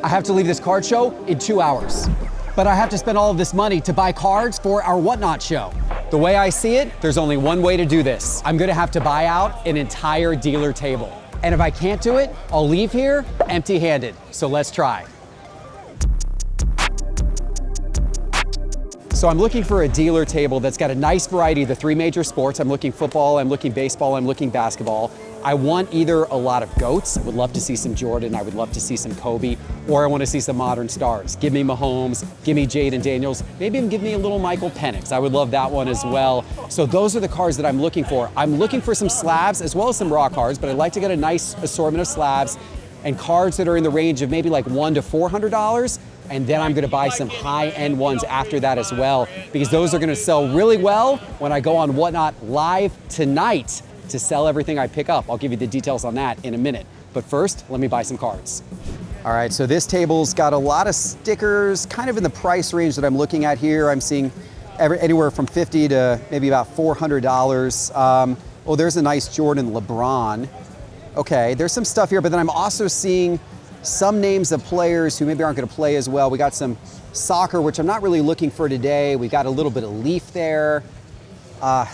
I have to leave this card show in 2 hours. But I have to spend all of this money to buy cards for our Whatnot show. The way I see it, there's only one way to do this. I'm gonna have to buy out an entire dealer table. And if I can't do it, I'll leave here empty-handed. So let's try. So I'm looking for a dealer table that's got a nice variety of the 3 major sports. I'm looking football, I'm looking baseball, I'm looking basketball. I want either a lot of GOATs, I would love to see some Jordan, I would love to see some Kobe, or I want to see some modern stars. Give me Mahomes, give me Jaden Daniels, maybe even give me a little Michael Penix. I would love that one as well. So those are the cards that I'm looking for. I'm looking for some slabs as well as some raw cards, but I'd like to get a nice assortment of slabs and cards that are in the range of maybe like $100 to $400. And then I'm gonna buy some high-end ones after that as well, because those are gonna sell really well when I go on Whatnot live tonight to sell everything I pick up. I'll give you the details on that in a minute. But first, let me buy some cards. All right, so this table's got a lot of stickers, kind of in the price range that I'm looking at here. I'm seeing anywhere from $50 to maybe about $400. Oh, there's a nice Jordan LeBron. Okay, there's some stuff here, but then I'm also seeing some names of players who maybe aren't gonna play as well. We got some soccer, which I'm not really looking for today. We got a little bit of Leaf there.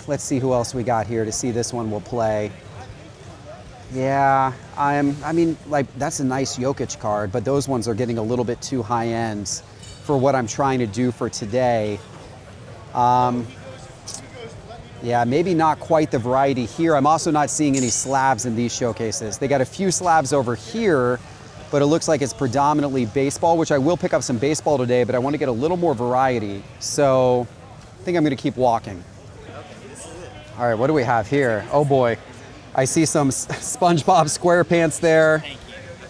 Let's see who else we got here to see this one will play. Yeah, I mean, like, that's a nice Jokic card, but those ones are getting a little bit too high end for what I'm trying to do for today. Yeah, maybe not quite the variety here. I'm also not seeing any slabs in these showcases. They got a few slabs over here, but it looks like it's predominantly baseball, which I will pick up some baseball today, but I want to get a little more variety. So I think I'm going to keep walking. All right, what do we have here? Oh boy, I see some SpongeBob SquarePants there.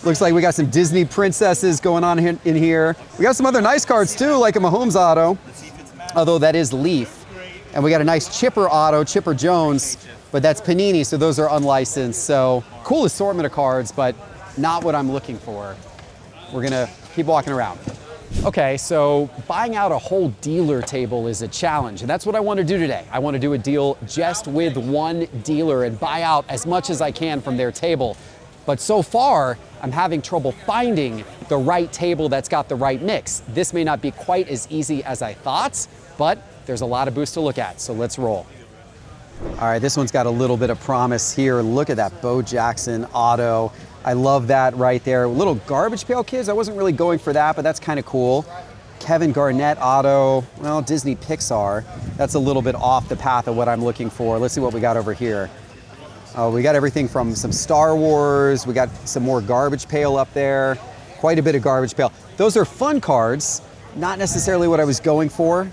Looks like we got some Disney princesses going on in here. We got some other nice cards too, like a Mahomes auto, although that is Leaf. And we got a nice Chipper auto, Chipper Jones, but that's Panini, so those are unlicensed. So cool assortment of cards, but not what I'm looking for. We're gonna keep walking around. Okay, so buying out a whole dealer table is a challenge, and that's what I want to do today. I want to do a deal just with one dealer and buy out as much as I can from their table. But so far, I'm having trouble finding the right table that's got the right mix. This may not be quite as easy as I thought, but there's a lot of booths to look at, so let's roll. All right, this one's got a little bit of promise here. Look at that Bo Jackson auto. I love that right there. Little Garbage Pail Kids, I wasn't really going for that, but that's kind of cool. Kevin Garnett auto, well, Disney Pixar. That's a little bit off the path of what I'm looking for. Let's see what we got over here. Oh, we got everything from some Star Wars. We got some more Garbage Pail up there. Quite a bit of Garbage Pail. Those are fun cards, not necessarily what I was going for.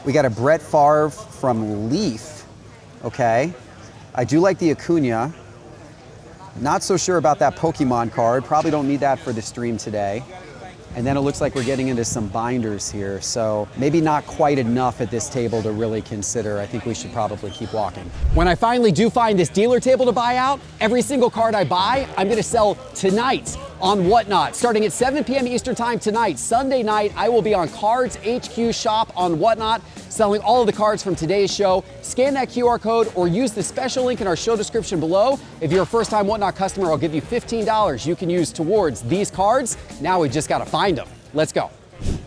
We got a Brett Favre from Leaf. Okay. I do like the Acuna. Not so sure about that Pokemon card. Probably don't need that for the stream today. And then it looks like we're getting into some binders here. So maybe not quite enough at this table to really consider. I think we should probably keep walking. When I finally do find this dealer table to buy out, every single card I buy, I'm gonna sell tonight on Whatnot. Starting at 7 p.m. Eastern time tonight, Sunday night, I will be on Cards HQ Shop on Whatnot, selling all of the cards from today's show. Scan that QR code or use the special link in our show description below. If you're a first-time Whatnot customer, I'll give you $15 you can use towards these cards. Now we just gotta find them. Let's go.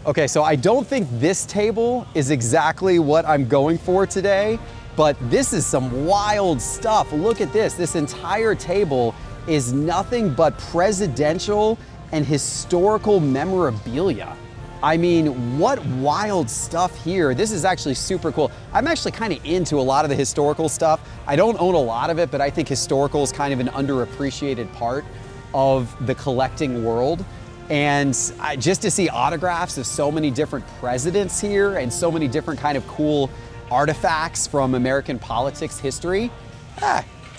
Okay, so I don't think this table is exactly what I'm going for today, but this is some wild stuff. Look at this. This entire table is nothing but presidential and historical memorabilia. I mean, what wild stuff here. This is actually super cool. I'm actually kind of into a lot of the historical stuff. I don't own a lot of it, but I think historical is kind of an underappreciated part of the collecting world. And just to see autographs of so many different presidents here and so many different kind of cool artifacts from American politics history,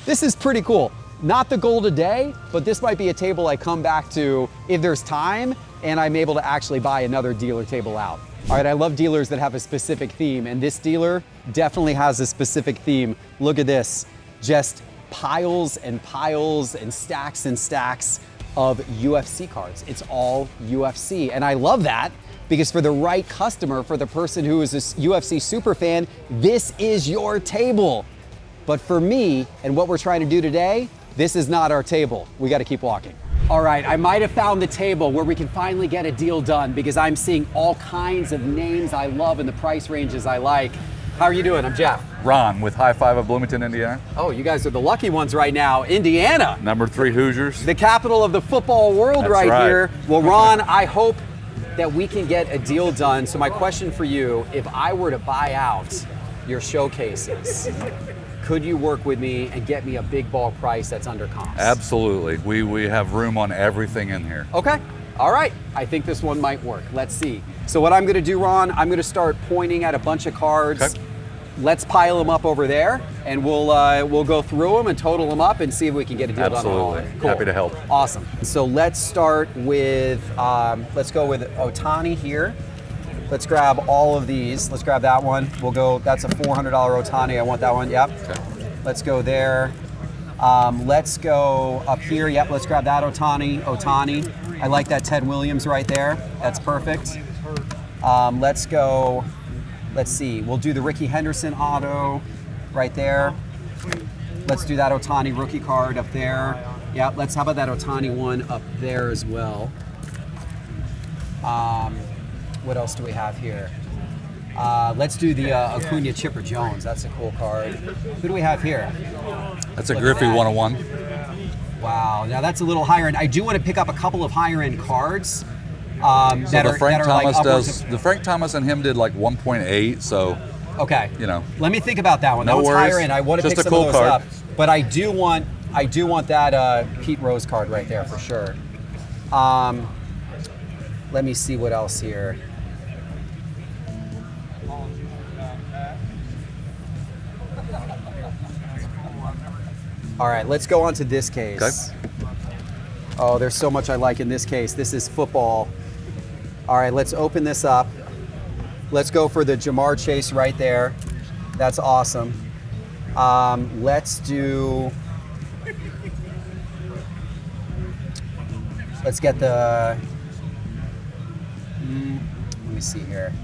this is pretty cool. Not the goal today, but this might be a table I come back to if there's time and I'm able to actually buy another dealer table out. All right, I love dealers that have a specific theme, and this dealer definitely has a specific theme. Look at this, just piles and piles and stacks of UFC cards. It's all UFC, and I love that because for the right customer, for the person who is a UFC super fan, this is your table. But for me and what we're trying to do today, this is not our table. We got to keep walking. All right, I might have found the table where we can finally get a deal done because I'm seeing all kinds of names I love and the price ranges I like. How are you doing? I'm Jeff. Ron with High Five of Bloomington, Indiana. Oh, you guys are the lucky ones right now. Indiana. Number 3 Hoosiers. The capital of the football world. That's right right here. Well, Ron, I hope that we can get a deal done. So my question for you, if I were to buy out your showcases, could you work with me and get me a big ball price that's under comps? Absolutely. We have room on everything in here. Okay. All right. I think this one might work. Let's see. So what I'm going to do, Ron, I'm going to start pointing at a bunch of cards. Okay. Let's pile them up over there, and we'll go through them and total them up and see if we can get a deal done on all of them. Absolutely. Cool. Happy to help. Awesome. So let's start with, let's go with Otani here. Let's grab all of these. Let's grab that one. We'll go, that's a $400 Otani. I want that one. Yep. Okay. Let's go there. Let's go up here. Yep, let's grab that Otani. I like that Ted Williams right there. That's perfect. Let's go, let's see. We'll do the Ricky Henderson auto right there. Let's do that Otani rookie card up there. Yeah, how about that Otani one up there as well. What else do we have here? Let's do the Acuna Chipper Jones. That's a cool card. Who do we have here? That's a Griffey 101. Wow, now that's a little higher end. I do want to pick up a couple of higher end cards. So the Frank Thomas and him did like 1.8, so okay. You know. Let me think about that one. No that one's worries. higher end. I want to Just pick a some cool of those card. up. But I do want that Pete Rose card right there for sure. Let me see what else here. All right, let's go on to this case. Okay. Oh, there's so much I like in this case. This is football. All right, let's open this up. Let's go for the Jamar Chase right there. That's awesome. Let's get the, let me see here.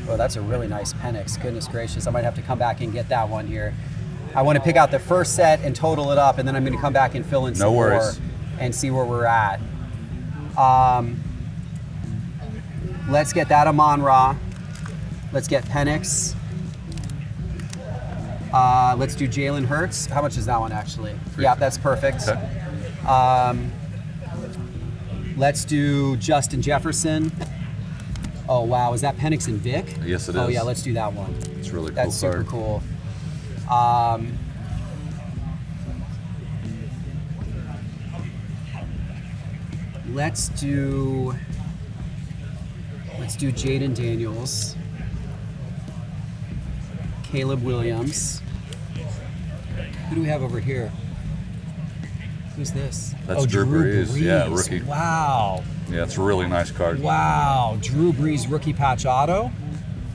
Oh, that's a really nice Penix. Goodness gracious, I might have to come back and get that one here. I want to pick out the first set and total it up, and then I'm going to come back and fill in some more and see where we're at. Let's get that Amon-Ra. Let's get Penix. Let's do Jalen Hurts. How much is that one actually? Yeah, that's perfect. Okay. Let's do Justin Jefferson. Oh wow, is that Penix and Vic? Yes, it is. Oh yeah, let's do that one. It's really cool. That's super cool. Let's do Jaden Daniels, Caleb Williams. Who do we have over here? Who's this? That's Drew Brees. Yeah, rookie. Wow. Yeah, it's a really nice card. Wow, Drew Brees rookie patch auto.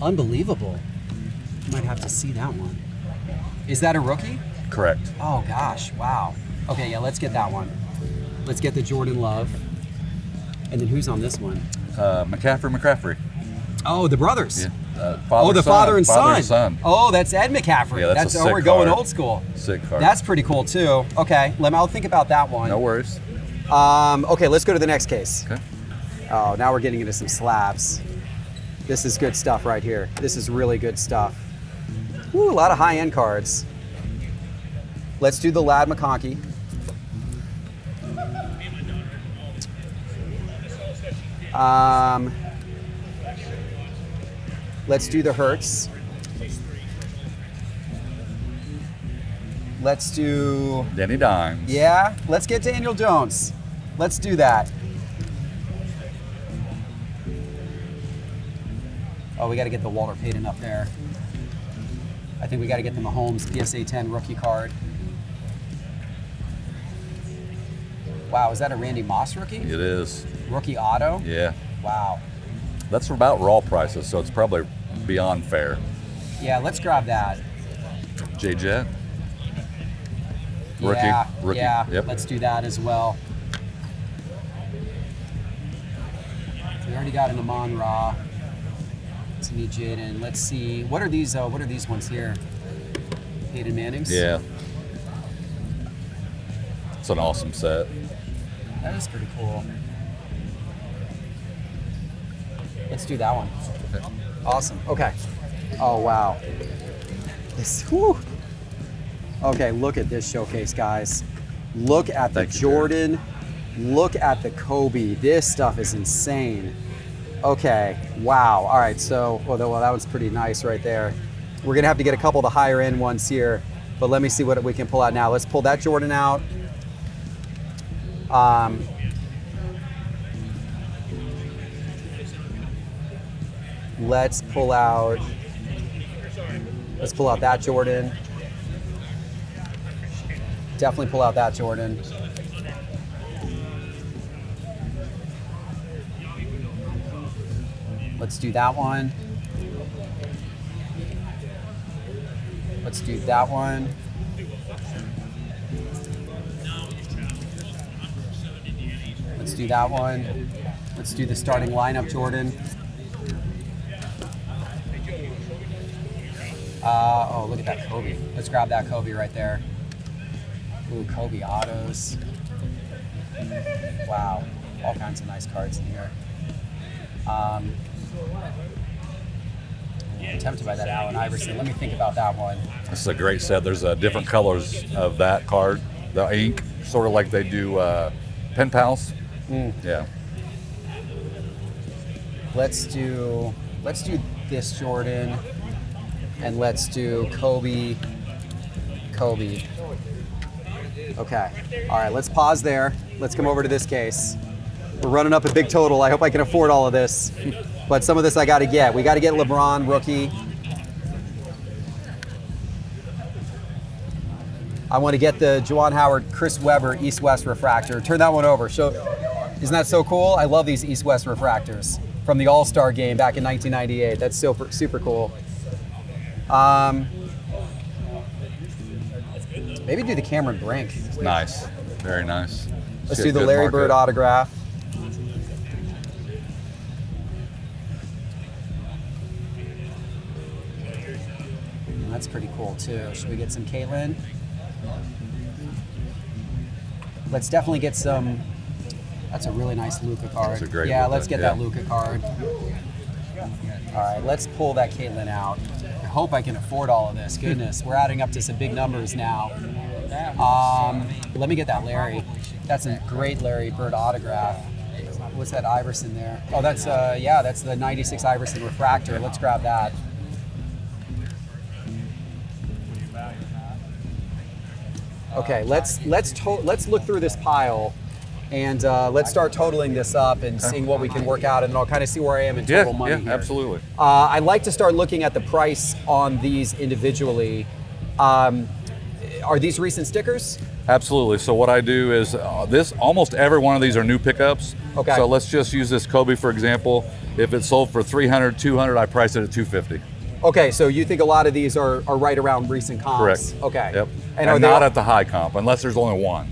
Unbelievable. You might have to see that one. Is that a rookie? Correct. Oh gosh, wow. Okay, yeah, let's get that one. Let's get the Jordan Love. And then who's on this one? McCaffrey. Oh, the brothers. Yeah. Father and son. Son. Oh, that's Ed McCaffrey. Yeah, that's a sick we're going card. old school. Sick card. That's pretty cool too. Okay, I'll think about that one. No worries. Okay, let's go to the next case. Okay. Oh, now we're getting into some slabs. This is good stuff right here. This is really good stuff. Ooh, a lot of high-end cards. Let's do the Ladd McConkey. Let's do the Hurts. Let's do Danny Dimes. Yeah, let's get Daniel Jones. Let's do that. Oh, we got to get the Walter Payton up there. I think we got to get the Mahomes PSA 10 rookie card. Wow, is that a Randy Moss rookie? It is. Rookie auto? Yeah. Wow. That's about raw prices, so it's probably beyond fair. Yeah, let's grab that. J-Jet. Rookie. Yeah, Rookie. yeah. Yep. Let's do that as well. We already got an Amon-Ra. Let's meet Jaden. Let's see. What are these ones here? Peyton Manning's? Yeah. It's an awesome set. That is pretty cool. Let's do that one. Okay. Awesome. Okay. Oh, wow. This, whew. Okay, look at this showcase, guys. Look at the Jordan. Look at the Kobe. This stuff is insane. Okay, wow. All right, so, well, that was pretty nice right there. We're gonna have to get a couple of the higher end ones here, but let me see what we can pull out now. Let's pull that Jordan out. Let's pull out that Jordan. Definitely pull out that Jordan. Let's do that one. Let's do that one. Let's do that one. Let's do the starting lineup Jordan. Oh, look at that Kobe. Let's grab that Kobe right there. Ooh, Kobe autos. Wow, all kinds of nice cards in here. I'm tempted by that Allen Iverson. Let me think about that one. This is a great set. There's different colors of that card. The ink, sort of like they do pen pals. Yeah. Let's do this Jordan, and let's do Kobe. Okay. All right. Let's pause there. Let's come over to this case. We're running up a big total. I hope I can afford all of this, but some of this I got to get. We got to get LeBron rookie. I want to get the Juwan Howard, Chris Webber East-West refractor. Turn that one over. Isn't that so cool? I love these East-West refractors from the All-Star game back in 1998. That's super cool. Maybe do the Cameron Brink. Nice. Very nice. Let's do the Larry Bird autograph. That's pretty cool too. Should we get some Caitlin? Let's definitely get some. That's a really nice Luka card. That's a great yeah, Luka, let's get that Luka card. All right, let's pull that Caitlin out. I hope I can afford all of this. Goodness, we're adding up to some big numbers now. Let me get that Larry. That's a great Larry Bird autograph. What's that Iverson there? Oh, that's that's the '96 Iverson refractor. Let's grab that. Okay, let's look through this pile, and let's start totaling this up and seeing what we can work out, and then I'll kind of see where I am in total money here. Absolutely. I'd like to start looking at the price on these individually. Are these recent stickers? Absolutely. So what I do is almost every one of these are new pickups. Okay. So let's just use this Kobe for example. If it sold for $300, $200, I price it at $250. Okay, so you think a lot of these are right around recent comps? Correct. Okay. Yep. And are they not at the high comp unless there's only one.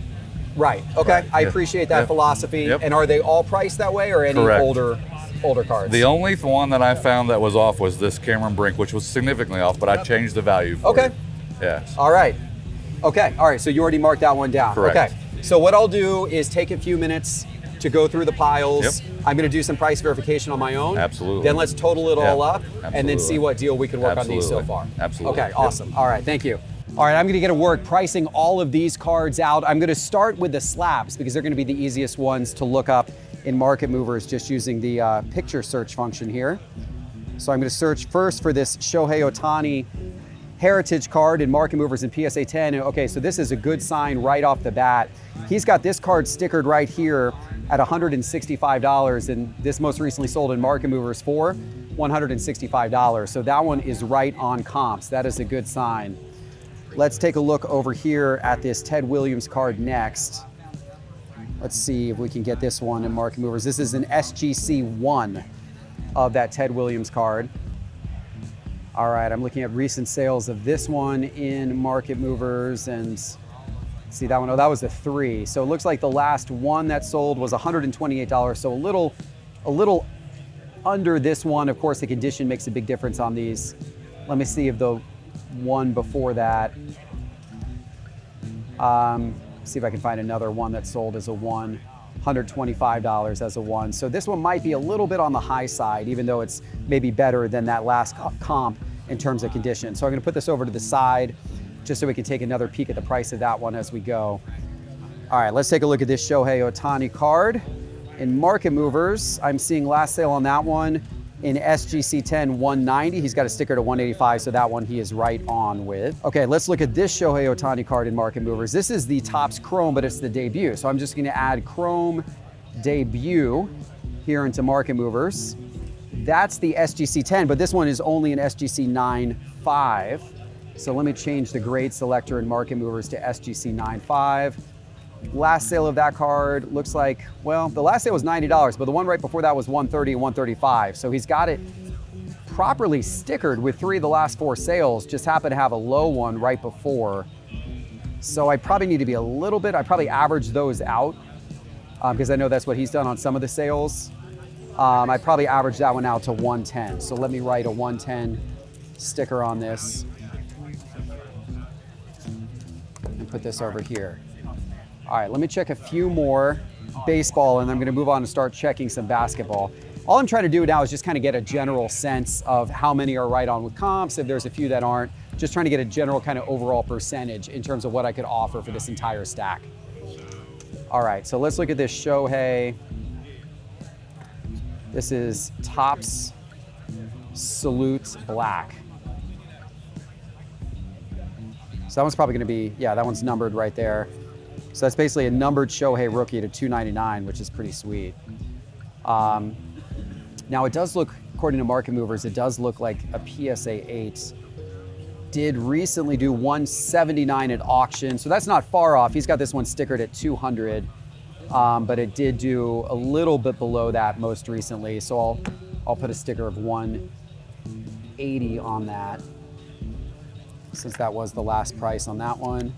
Right. Okay. Right. I appreciate that philosophy. Yep. And are they all priced that way, or any Correct. older cards? The only one that I found that was off was this Cameron Brink, which was significantly off, but I changed the value for it. Yeah. All right. Okay. All right. So you already marked that one down. Correct. Okay. So what I'll do is take a few minutes to go through the piles. Yep. I'm going to do some price verification on my own. Absolutely. Then let's total it all up, and then Absolutely. see what deal we can work on these so far. Absolutely. Okay. Awesome. All right. Thank you. All right, I'm gonna get to work pricing all of these cards out. I'm gonna start with the slabs because they're gonna be the easiest ones to look up in Market Movers just using the picture search function here. So I'm gonna search first for this Shohei Ohtani Heritage card in Market Movers in PSA 10. Okay, so this is a good sign right off the bat. He's got this card stickered right here at $165, and this most recently sold in Market Movers for $165. So that one is right on comps. That is a good sign. Let's take a look over here at this Ted Williams card next. Let's see if we can get this one in Market Movers. This is an SGC1 of that Ted Williams card. All right, I'm looking at recent sales of this one in Market Movers, and see that one. Oh, that was a 3. So it looks like the last one that sold was $128. So a little under this one. Of course, the condition makes a big difference on these. Let me see if the one before that. See if I can find another one that sold as a 1. $125 as a 1. So this one might be a little bit on the high side, even though it's maybe better than that last comp in terms of condition. So I'm gonna put this over to the side just so we can take another peek at the price of that one as we go. All right, let's take a look at this Shohei Ohtani card. In Market Movers, I'm seeing last sale on that one in SGC 10, 190. He's got a sticker to 185, so that one he is right on with. Okay, let's look at this Shohei Ohtani card in Market Movers. This is the Topps Chrome, but it's the debut. So I'm just gonna add Chrome debut here into Market Movers. That's the SGC 10, but this one is only an SGC 9.5. So let me change the grade selector in Market Movers to SGC 9.5. Last sale of that card looks like, well, the last sale was $90, but the one right before that was $130 and $135. So he's got it properly stickered with 3 of the last 4 sales, just happen to have a low one right before. So I probably need to be a little bit, I probably average those out because I know that's what he's done on some of the sales. I probably average that one out to 110. So let me write a 110 sticker on this and put this over here. All right, let me check a few more baseball and I'm gonna move on and start checking some basketball. All I'm trying to do now is just kind of get a general sense of how many are right on with comps, if there's a few that aren't, just trying to get a general kind of overall percentage in terms of what I could offer for this entire stack. All right, so let's look at this Shohei. This is Topps Salute Black. So that one's probably gonna be, yeah, that one's numbered right there. So that's basically a numbered Shohei rookie to $299, which is pretty sweet. Now it does look, according to Market Movers, it does look like a PSA 8 did recently do $179 at auction. So that's not far off. He's got this one stickered at $200, but it did do a little bit below that most recently. So I'll put a sticker of $180 on that, since that was the last price on that one.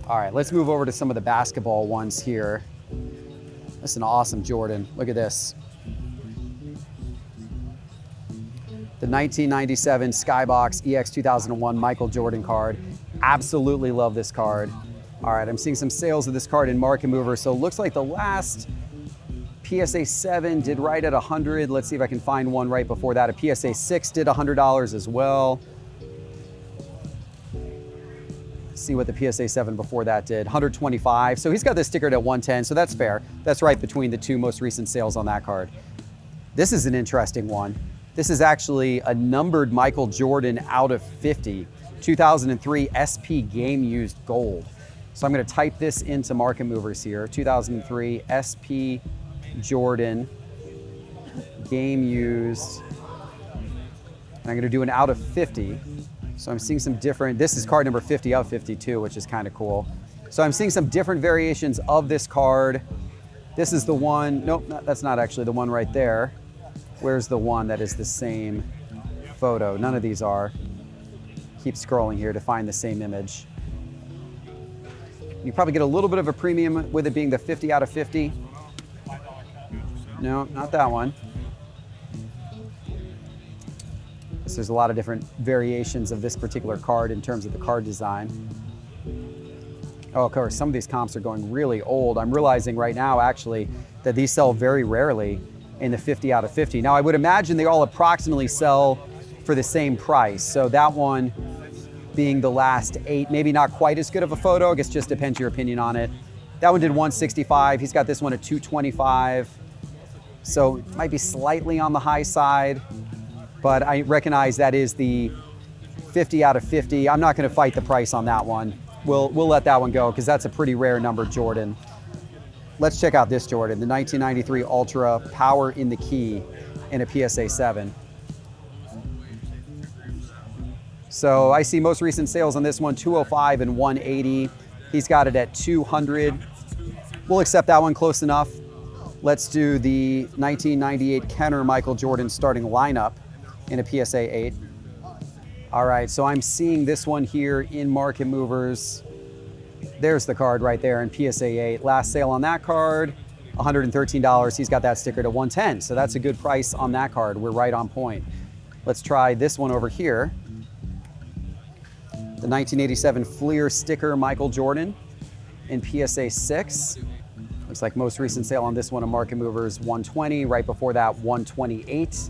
All right, let's move over to some of the basketball ones here. This is an awesome Jordan. Look at this. The 1997 Skybox EX 2001 Michael Jordan card. Absolutely love this card. All right, I'm seeing some sales of this card in Market Mover. So it looks like the last PSA 7 did right at 100. Let's see if I can find one right before that. A PSA 6 did $100 as well. See what the PSA 7 before that did, 125. So he's got this stickered at 110, so that's fair. That's right between the 2 most recent sales on that card. This is an interesting one. This is actually a numbered Michael Jordan out of 50, 2003 SP Game Used Gold. So I'm gonna type this into Market Movers here, 2003 SP Jordan Game Used, and I'm gonna do an out of 50. So I'm seeing some different, this is card number 50 of 52, which is kind of cool. So I'm seeing some different variations of this card. This is the one, nope, that's not actually the one right there. Where's the one that is the same photo? None of these are. Keep scrolling here to find the same image. You probably get a little bit of a premium with it being the 50 out of 50. No, not that one. So there's a lot of different variations of this particular card in terms of the card design. Oh, of course, some of these comps are going really old. I'm realizing right now, actually, that these sell very rarely in the 50 out of 50. Now, I would imagine they all approximately sell for the same price. So that one being the last 8, maybe not quite as good of a photo. I guess just depends your opinion on it. That one did 165. He's got this one at 225. So it might be slightly on the high side, but I recognize that is the 50 out of 50. I'm not gonna fight the price on that one. We'll let that one go because that's a pretty rare number Jordan. Let's check out this Jordan, the 1993 Ultra Power in the Key in a PSA 7. So I see most recent sales on this one, 205 and 180. He's got it at 200. We'll accept that one, close enough. Let's do the 1998 Kenner Michael Jordan starting lineup in a PSA 8. All right, so I'm seeing this one here in Market Movers. There's the card right there in PSA 8. Last sale on that card, $113. He's got that sticker to 110, so that's a good price on that card. We're right on point. Let's try this one over here. The The 1987 Fleer sticker Michael Jordan in PSA 6. Looks like most recent sale on this one on Market Movers 120. Right before that 128.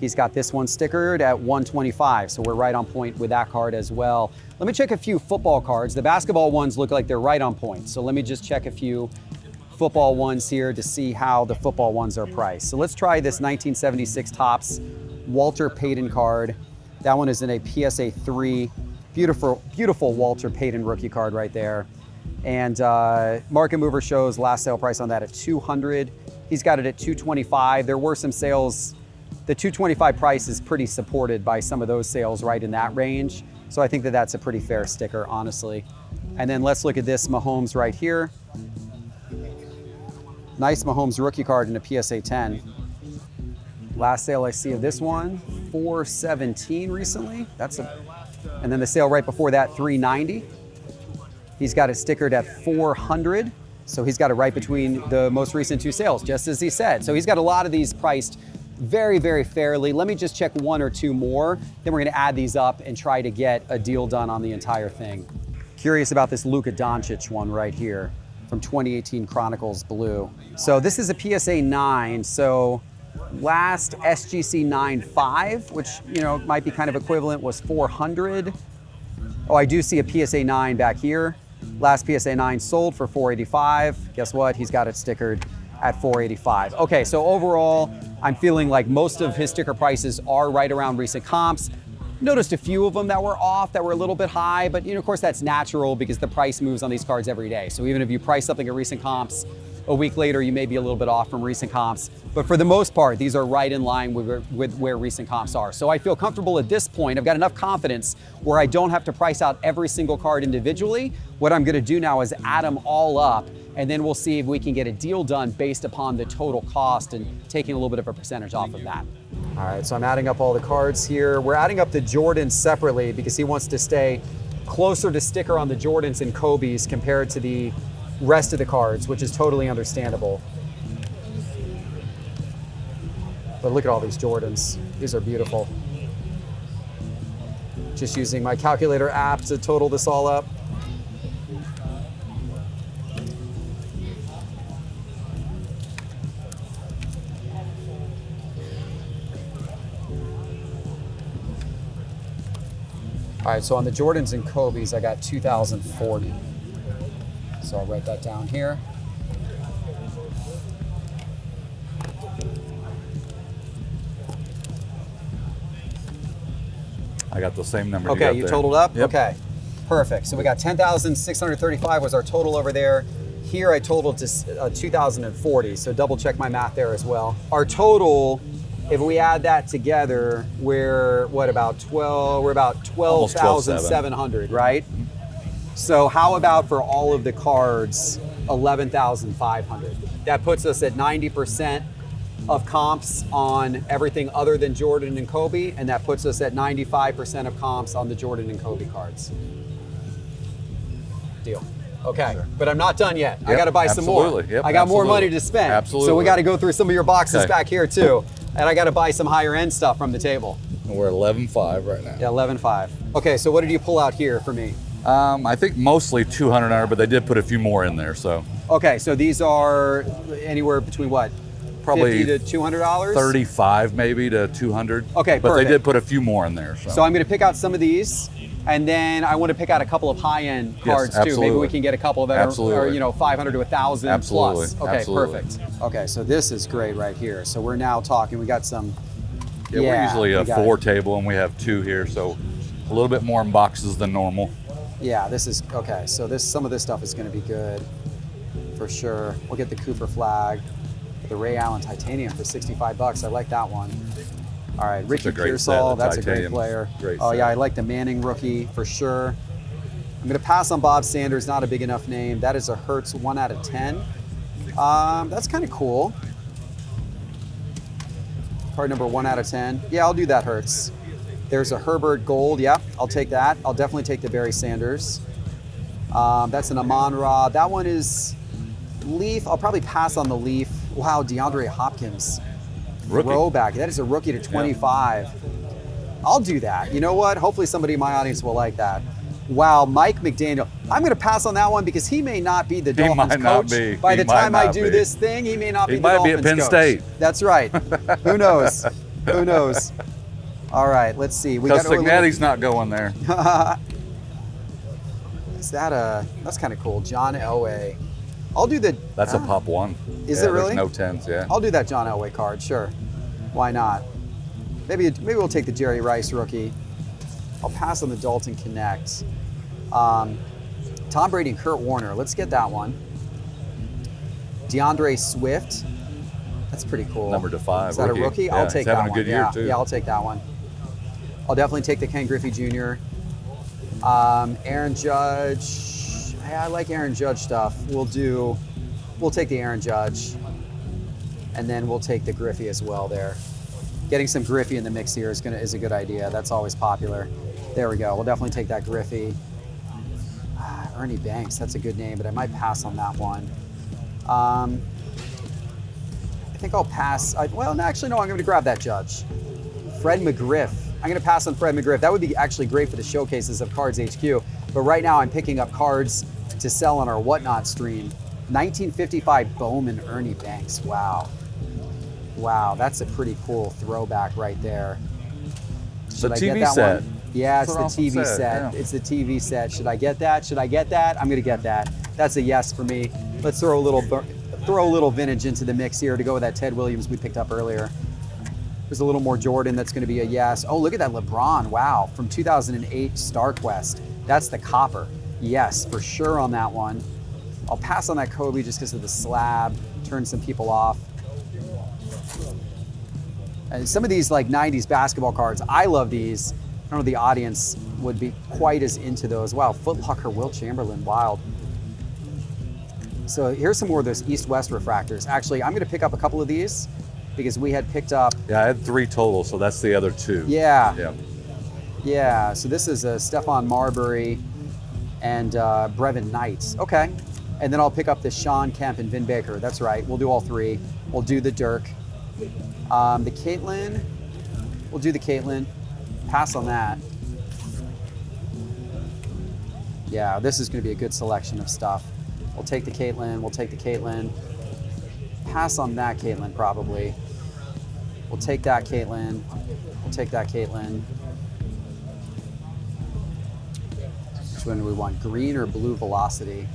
He's got this one stickered at 125, so we're right on point with that card as well. Let me check a few football cards. The basketball ones look like they're right on point, so let me just check a few football ones here to see how the football ones are priced. So let's try this 1976 Topps Walter Payton card. That one is in a PSA 3. Beautiful, beautiful Walter Payton rookie card right there. And Market Mover shows last sale price on that at 200. He's got it at 225. There were some sales. The 225 price is pretty supported by some of those sales right in that range. So I think that that's a pretty fair sticker, honestly. And then let's look at this Mahomes right here. Nice Mahomes rookie card in a PSA 10. Last sale I see of this one, 417 recently. And then the sale right before that, 390. He's got it stickered at 400. So he's got it right between the most recent two sales, just as he said. So he's got a lot of these priced very, very fairly. Let me just check one or two more. Then we're gonna add these up and try to get a deal done on the entire thing. Curious about this Luka Doncic one right here from 2018 Chronicles Blue. So this is a PSA 9. So last SGC 9.5, which might be kind of equivalent, was 400. Oh, I do see a PSA 9 back here. Last PSA 9 sold for 485. Guess what? He's got it stickered at 485. Okay, so overall, I'm feeling like most of his sticker prices are right around recent comps. Noticed a few of them that were off, that were a little bit high, but of course that's natural because the price moves on these cards every day. So even if you price something at recent comps, a week later you may be a little bit off from recent comps. But for the most part, these are right in line with where recent comps are. So I feel comfortable at this point. I've got enough confidence where I don't have to price out every single card individually. What I'm gonna do now is add them all up, and then we'll see if we can get a deal done based upon the total cost and taking a little bit of a percentage off of that. All right, so I'm adding up all the cards here. We're adding up the Jordans separately because he wants to stay closer to sticker on the Jordans and Kobe's compared to the rest of the cards, which is totally understandable. But look at all these Jordans. These are beautiful. Just using my calculator app to total this all up. All right, so on the Jordans and Kobe's, I got 2,040. So I'll write that down here. I got the same number. Okay, you totaled up? Yep. Okay, perfect. So we got 10,635 was our total over there. Here I totaled to 2,040, so double check my math there as well. Our total, if we add that together, we're about 12,700, right? So how about for all of the cards, 11,500? That puts us at 90% of comps on everything other than Jordan and Kobe, and that puts us at 95% of comps on the Jordan and Kobe cards. Deal. Okay, sure. But I'm not done yet. Yep, I got to buy some more. Yep, I got more money to spend. Absolutely. So we got to go through some of your boxes back here too, and I got to buy some higher end stuff from the table. We're 11.5 right now. Yeah, 11.5. Okay, so what did you pull out here for me? I think mostly 200, but they did put a few more in there. So. Okay, so these are anywhere between what? Probably $50 to $200? 35 maybe to 200. Okay, but perfect. they did put a few more in there. So I'm going to pick out some of these, and then I want to pick out a couple of high-end cards too. Maybe we can get a couple that are 500 to 1,000 plus. Okay, absolutely. Perfect. Okay, so this is great right here. So we're now talking. We got some. Yeah, we're usually a 4 table, and we have 2 here, so a little bit more in boxes than normal. Yeah, this is okay. So some of this stuff is going to be good for sure. We'll get the Cooper flag. The Ray Allen Titanium for $65. I like that one. All right, Ricky Pearsall, that's a great player. Yeah, I like the Manning rookie for sure. I'm going to pass on Bob Sanders, not a big enough name. That is a Hertz 1 out of 10. That's kind of cool. Card number 1 out of 10. Yeah, I'll do that Hertz. There's a Herbert Gold. Yeah, I'll take that. I'll definitely take the Barry Sanders. That's an Amon-Ra. That one is Leaf. I'll probably pass on the Leaf. Wow, DeAndre Hopkins. Rookie. Throwback. That is a rookie to 25. Yeah. I'll do that. You know what? Hopefully somebody in my audience will like that. Wow, Mike McDaniel. I'm going to pass on that one because he may not be the Dolphins might not coach. be. By He the might time I not do be. this thing, he may not be He the might be Dolphins at Penn coach. State. That's right. Who knows? Who knows? All right, let's see. We Because got a little- Signetti's not going there. Is that that's kind of cool. John Elway. I'll do the. That's a pop one. Is Yeah, it really? There's no 10s, yeah. I'll do that John Elway card, sure. Why not? Maybe we'll take the Jerry Rice rookie. I'll pass on the Dalton Connect. Tom Brady and Kurt Warner. Let's get that one. DeAndre Swift. That's pretty cool. Number to 5. Is that a rookie? Yeah, I'll take he's that having one. a good year, too. Yeah, I'll take that one. I'll definitely take the Ken Griffey Jr. Aaron Judge. I like Aaron Judge stuff. We'll take the Aaron Judge. And then we'll take the Griffey as well there. Getting some Griffey in the mix here is a good idea. That's always popular. There we go. We'll definitely take that Griffey. Ernie Banks, that's a good name, but I might pass on that one. I think I'll pass. Well, actually, no, I'm going to grab that Judge. Fred McGriff. I'm going to pass on Fred McGriff. That would be actually great for the showcases of Cards HQ. But right now, I'm picking up cards to sell on our Whatnot stream. 1955 Bowman Ernie Banks. Wow. Wow, that's a pretty cool throwback right there. Should I get TV that set. one? Yeah, it's the That's an TV awesome set. set, yeah. It's the TV set. Should I get that? Should I get that? I'm gonna get that. That's a yes for me. Let's throw a little vintage into the mix here to go with that Ted Williams we picked up earlier. There's a little more Jordan that's gonna be a yes. Oh, look at that LeBron, wow, from 2008 StarQuest. That's the copper. Yes, for sure on that one. I'll pass on that Kobe just because of the slab, turn some people off. And some of these like 90s basketball cards, I love these. I don't know if the audience would be quite as into those. Wow, Foot Locker, Wilt Chamberlain, wild. So here's some more of those East-West refractors. Actually, I'm gonna pick up a couple of these because we had picked up. Yeah, I had 3 total, so that's the other 2. Yeah. Yeah. Yeah, so this is Stephon Marbury and Brevin Knight. Okay. And then I'll pick up the Sean Kemp and Vin Baker. That's right, we'll do all 3. We'll do the Dirk. The Caitlin, we'll do the Caitlin. Pass on that. Yeah, this is gonna be a good selection of stuff. We'll take the Caitlin, we'll take the Caitlin. Pass on that Caitlin probably. We'll take that Caitlin. We'll take that Caitlin. Which one do we want? Green or blue velocity?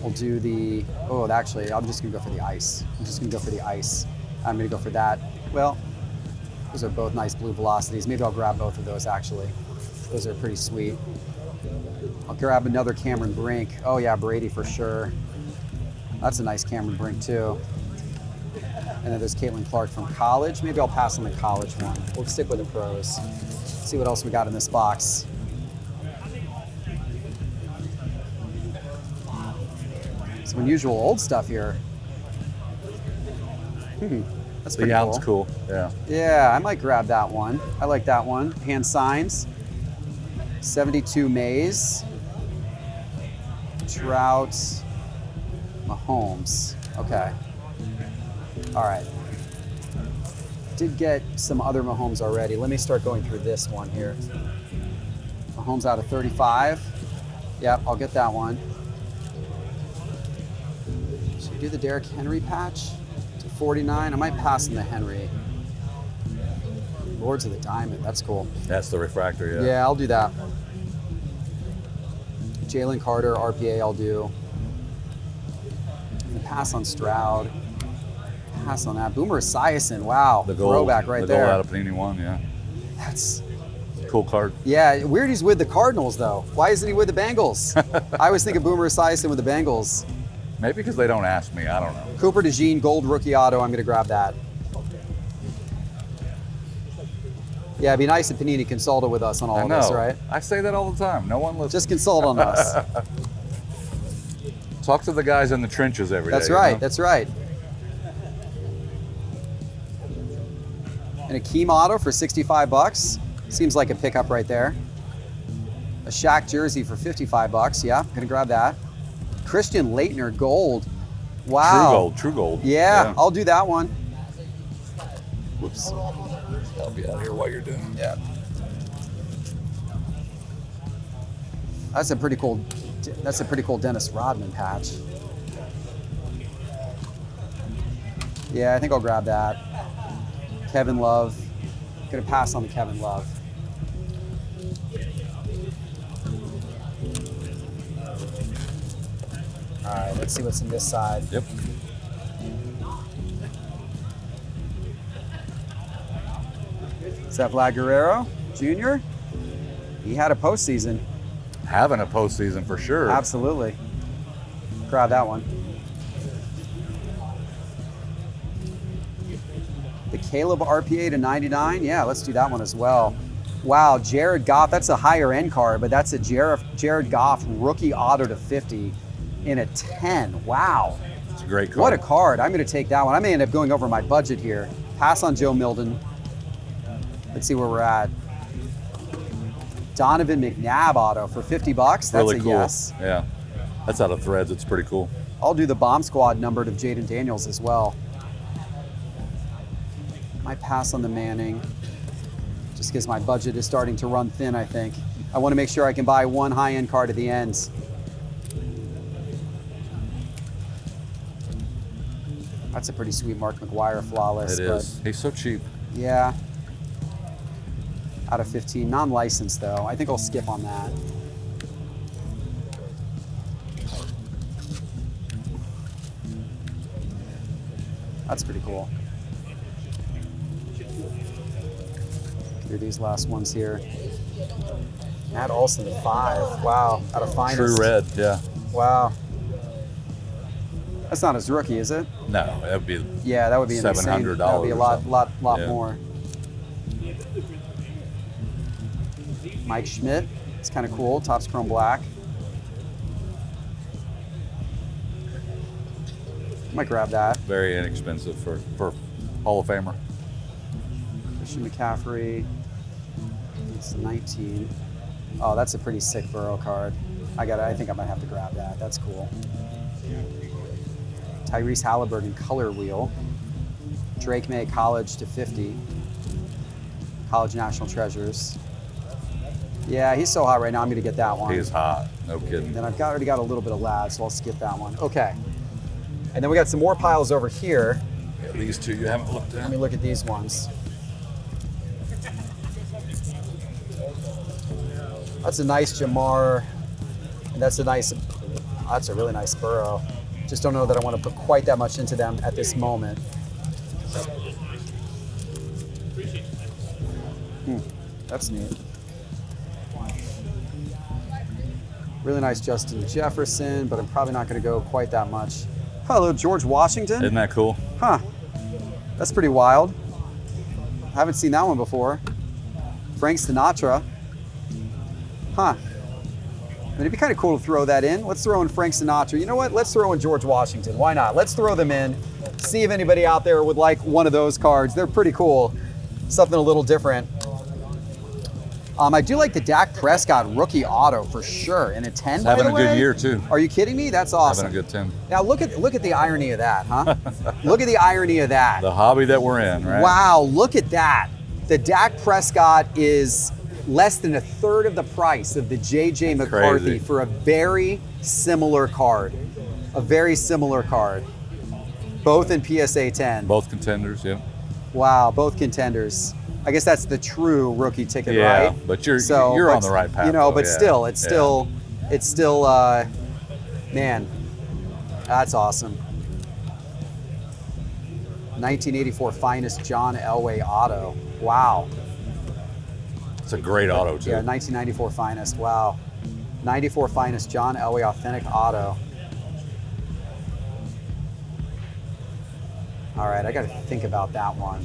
We'll do the, actually, I'm just gonna go for the ice. I'm just gonna go for the ice. I'm gonna go for that. Well, those are both nice blue velocities. Maybe I'll grab both of those actually. Those are pretty sweet. I'll grab another Cameron Brink. Oh yeah, Brady for sure. That's a nice Cameron Brink too. And then there's Caitlin Clark from college. Maybe I'll pass on the college one. We'll stick with the pros. See what else we got in this box. Some unusual old stuff here. That's The pretty Yount's cool. cool. Yeah. Yeah, I might grab that one. I like that one. Hand signs. 72 Mays. Trout. Mahomes. Okay. All right. Did get some other Mahomes already. Let me start going through this one here. Mahomes out of 35. Yep, I'll get that one. Should we do the Derrick Henry patch to 49? I might pass on the Henry. Lords of the Diamond, that's cool. That's the refractor, yeah. Yeah, I'll do that. Jalen Carter, RPA, I'll do. And pass on Stroud. Pass on that. Boomer Esiason, wow. The gold, Throwback right there. The gold out of Panini 1, yeah. That's Cool card. Yeah, weird he's with the Cardinals though. Why isn't he with the Bengals? I always think of Boomer Esiason with the Bengals. Maybe because they don't ask me, I don't know. Cooper DeJean, gold rookie auto, I'm gonna grab that. Yeah, it'd be nice if Panini consulted with us on all I of know. this, right? I say that all the time. No one listens. Just consult on us. Talk to the guys in the trenches every day. That's right, You know? that's right. And a Keem auto for 65 bucks. Seems like a pickup right there. A Shaq jersey for 55 bucks. Yeah, gonna grab that. Christian Laettner gold. Wow. True gold. Yeah, I'll do that one. Whoops. I'll be out here while you're doing it. Yeah. That's a pretty cool Dennis Rodman patch. Yeah, I think I'll grab that. Kevin Love. Gonna pass on the Kevin Love. All right, let's see what's in this side. Yep. Is that Vlad Guerrero Jr.? He had a postseason. Having a postseason for sure. Absolutely. Grab that one. The Caleb RPA to 99. Yeah, let's do that one as well. Wow, Jared Goff. That's a higher end card, but that's a Jared Goff rookie auto to 50 in a 10. Wow. It's a great card. What a card. I'm going to take that one. I may end up going over my budget here. Pass on Joe Milton. Let's see where we're at. Donovan McNabb auto for 50 bucks. That's really a cool. yes. Yeah. That's out of Threads. It's pretty cool. I'll do the bomb squad numbered of Jaden Daniels as well. Might pass on the Manning, just because my budget is starting to run thin, I think. I want to make sure I can buy one high-end card at the end. That's a pretty sweet Mark McGuire flawless. It is. He's so cheap. Yeah. Out of 15, non-licensed though. I think I'll skip on that. That's pretty cool. Through these last ones here. Matt Olson, 5. Wow, out of finest. True red, yeah. Wow. That's not his rookie, is it? No, that would be Yeah, that would be insane. $700 That would be a lot yeah. more. Mike Schmidt, it's kind of cool. Topps chrome black. Might grab that. very inexpensive for Hall of Famer. Christian McCaffrey. It's 19. Oh, that's a pretty sick Burrow card. I think I might have to grab that. That's cool. Tyrese Halliburton color wheel. Drake May college to 50. College National Treasures. Yeah, he's so hot right now. I'm gonna get that one. He is hot, no kidding. Then I've already got a little bit of Lad, so I'll skip that one. Okay. And then we got some more piles over here. Yeah, these two you haven't looked Let at. me look at these ones. That's a nice Jamar, and that's a really nice Burrow. Just don't know that I want to put quite that much into them at this moment. That's neat. Really nice Justin Jefferson, but I'm probably not going to go quite that much. Hello, George Washington. Isn't that cool? Huh. That's pretty wild. I haven't seen that one before. Frank Sinatra. Huh. I mean, it'd be kind of cool to throw that in. Let's throw in Frank Sinatra. You know what? Let's throw in George Washington. Why not? Let's throw them in. See if anybody out there would like one of those cards. They're pretty cool. Something a little different. I do like the Dak Prescott rookie auto for sure. In a 10, by Having the a way. good year too. Are you kidding me? That's awesome. Having a good 10. Now look at the irony of that, huh? Look at the irony of that. The hobby that we're in, right? Wow, look at that. The Dak Prescott is less than a third of the price of the J.J. McCarthy Crazy. for a very similar card. A very similar card. Both in PSA 10. Both contenders, yeah. Wow, both contenders. I guess that's the true rookie ticket, Yeah, right? but you're but, on the right path. You know, though, but yeah. still, it's Yeah. still, man, that's awesome. 1984 finest John Elway auto. Wow. It's a great auto too. Yeah, 1994 finest. Wow. 94 finest John Elway authentic auto. All right, I got to think about that one.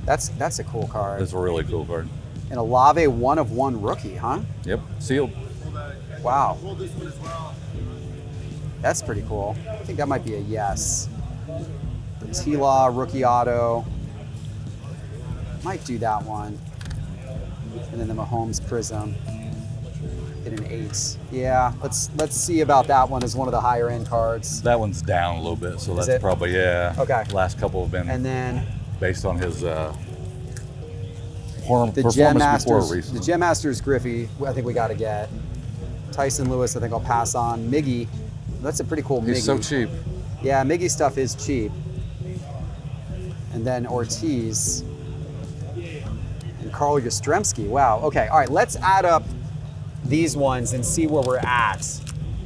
That's a cool card. It's a really cool card. An Olave 1/1 rookie, huh? Yep, sealed. Wow. That's pretty cool. I think that might be a yes. The T-Law rookie auto. Might do that one. And then the Mahomes Prism at an 8. Yeah, let's see about that one as one of the higher end cards. That one's down a little bit, so Is that's it? probably, yeah. Okay. Last couple have been And then based on his The Gem Masters, the Gem Masters Griffey, I think we got to get. Tyson Lewis, I think I'll pass on. Miggy, that's a pretty cool Miggy. He's so cheap. Yeah, Miggy stuff is cheap. And then Ortiz and Carl Yastrzemski. Wow. Okay. All right. Let's add up these ones and see where we're at.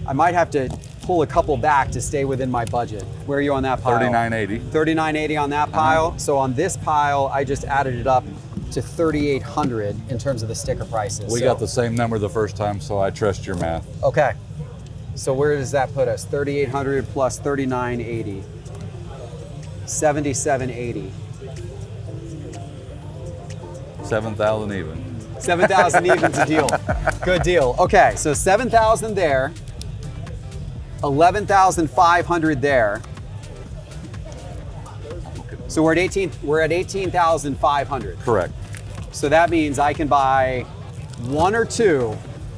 I might have to pull a couple back to stay within my budget. Where are you on that pile? $39.80. $39.80 on that pile. So on this pile, I just added it up to $3,800 in terms of the sticker prices. We got the same number the first time, so I trust your math. Okay. So where does that put us? 3,800 plus 39.80. 77.80. 7,000 even. 7,000 even's a deal. Good deal. Okay, so 7,000 there. 11,500 there. So we're at 18,500. Correct. So that means I can buy one or two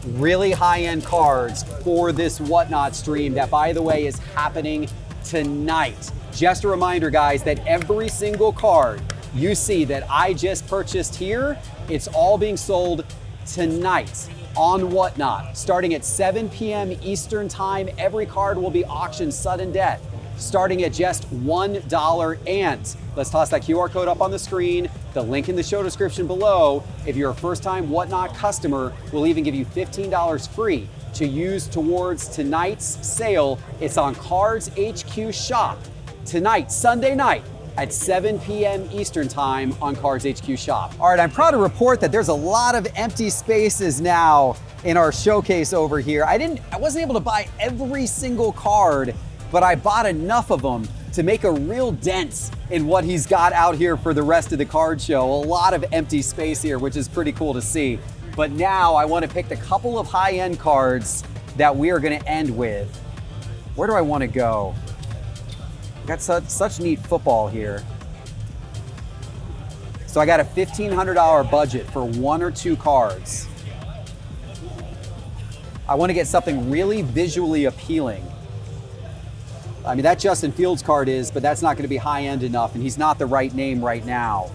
really high-end cards for this Whatnot stream that, by the way, is happening tonight. Just a reminder, guys, that every single card you see that I just purchased here, it's all being sold tonight on Whatnot. Starting at 7 p.m. Eastern time, every card will be auctioned sudden death, starting at just $1. And let's toss that QR code up on the screen, the link in the show description below. If you're a first-time Whatnot customer, we'll even give you $15 free to use towards tonight's sale. It's on Cards HQ Shop tonight, Sunday night, at 7 p.m. Eastern time on Cards HQ Shop. All right, I'm proud to report that there's a lot of empty spaces now in our showcase over here. I wasn't able to buy every single card, but I bought enough of them to make a real dent in what he's got out here for the rest of the card show. A lot of empty space here, which is pretty cool to see. But now I want to pick a couple of high-end cards that we are going to end with. Where do I want to go? Got such neat football here. So I got a $1,500 budget for one or two cards. I want to get something really visually appealing. I mean, that Justin Fields card is, but that's not going to be high-end enough, and he's not the right name right now.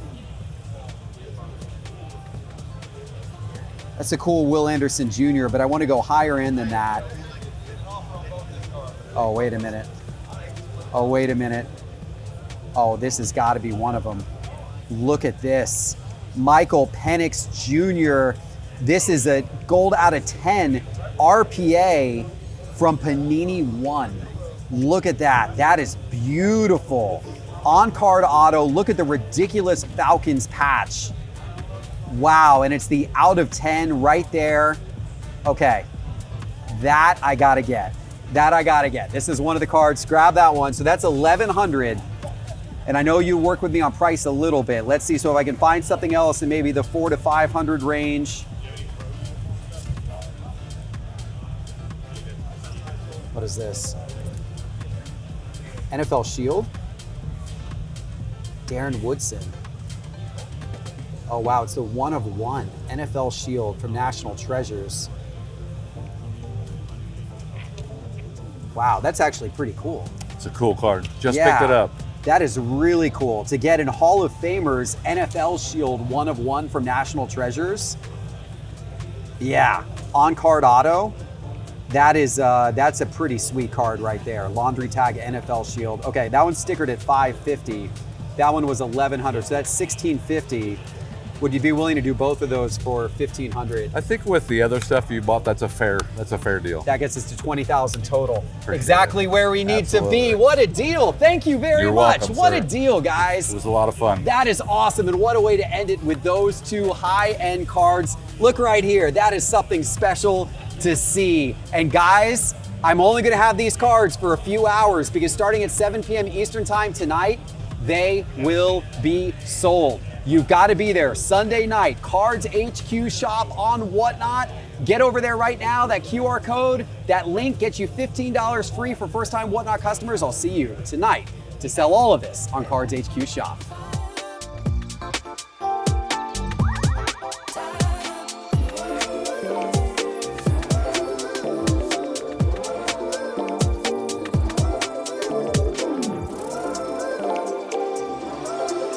That's a cool Will Anderson Jr., but I want to go higher end than that. Oh, wait a minute. Oh, wait a minute. Oh, this has got to be one of them. Look at this. Michael Penix Jr. This is a gold out of 10 RPA from Panini One. Look at that. That is beautiful. On-card auto. Look at the ridiculous Falcons patch. Wow, and it's the out of 10 right there. Okay, that I gotta get. That I gotta get. This is one of the cards. Grab that one. So that's 1,100. And I know you work with me on price a little bit. Let's see. So if I can find something else in maybe the 400 to 500 range. What is this? NFL Shield. Darren Woodson. Oh wow, it's the 1 of 1 NFL Shield from National Treasures. Wow, that's actually pretty cool. It's a cool card. Just picked it up. That is really cool to get in Hall of Famers NFL Shield 1 of 1 from National Treasures. Yeah, on card auto. That's a pretty sweet card right there. Laundry tag NFL Shield. Okay, that one's stickered at $550. That one was $1,100, so that's $1,650. Would you be willing to do both of those for $1,500? I think with the other stuff you bought, that's a fair deal. That gets us to $20,000 total. Exactly where we need to be. Absolutely. What a deal. Thank you very You're much. welcome, What sir. a deal, guys. It was a lot of fun. That is awesome, and what a way to end it with those two high-end cards. Look right here. That is something special to see. And guys, I'm only going to have these cards for a few hours because starting at 7 p.m. Eastern time tonight, they will be sold. You've got to be there Sunday night, Cards HQ Shop on Whatnot. Get over there right now. That QR code, that link gets you $15 free for first-time Whatnot customers. I'll see you tonight to sell all of this on Cards HQ Shop.